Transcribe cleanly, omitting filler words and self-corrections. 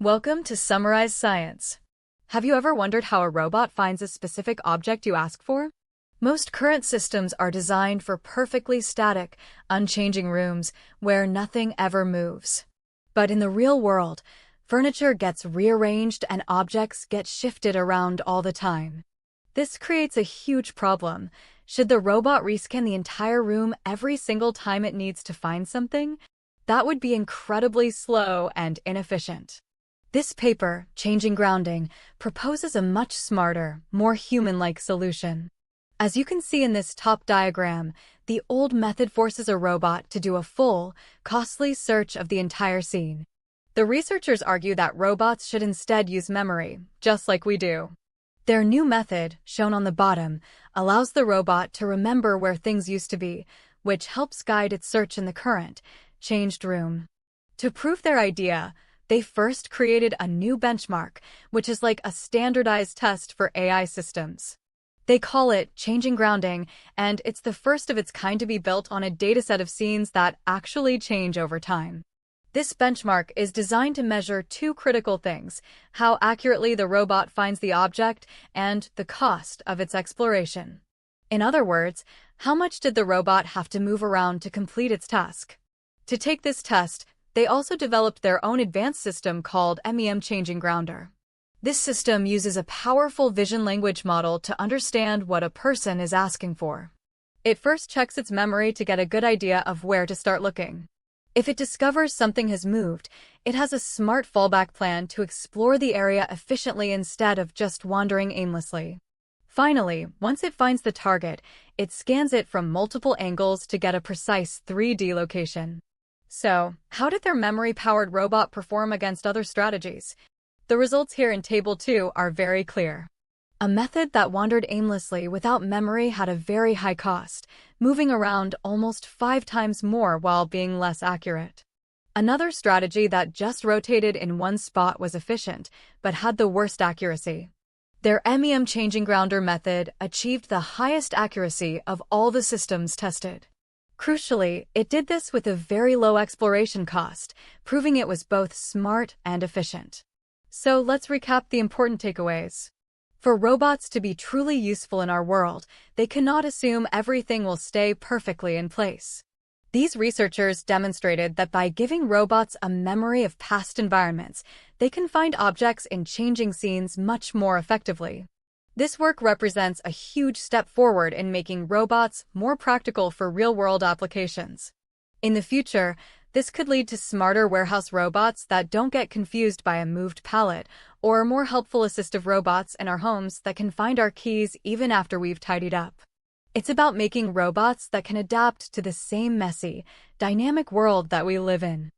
Welcome to Summarize Science. Have you ever wondered how a robot finds a specific object you ask for? Most current systems are designed for perfectly static, unchanging rooms where nothing ever moves. But in the real world, furniture gets rearranged and objects get shifted around all the time. This creates a huge problem. Should the robot rescan the entire room every single time it needs to find something? That would be incredibly slow and inefficient. This paper, ChangingGrounding, proposes a much smarter, more human-like solution. As you can see in this top diagram, the old method forces a robot to do a full, costly search of the entire scene. The researchers argue that robots should instead use memory, just like we do. Their new method, shown on the bottom, allows the robot to remember where things used to be, which helps guide its search in the current, changed room. To prove their idea, they first created a new benchmark, which is like a standardized test for AI systems. They call it ChangingGrounding, and it's the first of its kind to be built on a dataset of scenes that actually change over time. This benchmark is designed to measure two critical things: how accurately the robot finds the object and the cost of its exploration. In other words, how much did the robot have to move around to complete its task? To take this test, they also developed their own advanced system called Mem-ChangingGrounder. This system uses a powerful vision language model to understand what a person is asking for. It first checks its memory to get a good idea of where to start looking. If it discovers something has moved, it has a smart fallback plan to explore the area efficiently instead of just wandering aimlessly. Finally, once it finds the target, it scans it from multiple angles to get a precise 3D location. So, how did their memory-powered robot perform against other strategies? The results here in Table 2 are very clear. A method that wandered aimlessly without memory had a very high cost, moving around almost 5 times more while being less accurate. Another strategy that just rotated in one spot was efficient, but had the worst accuracy. Their Mem-ChangingGrounder method achieved the highest accuracy of all the systems tested. Crucially, it did this with a very low exploration cost, proving it was both smart and efficient. So let's recap the important takeaways. For robots to be truly useful in our world, they cannot assume everything will stay perfectly in place. These researchers demonstrated that by giving robots a memory of past environments, they can find objects in changing scenes much more effectively. This work represents a huge step forward in making robots more practical for real-world applications. In the future, this could lead to smarter warehouse robots that don't get confused by a moved pallet, or more helpful assistive robots in our homes that can find our keys even after we've tidied up. It's about making robots that can adapt to the same messy, dynamic world that we live in.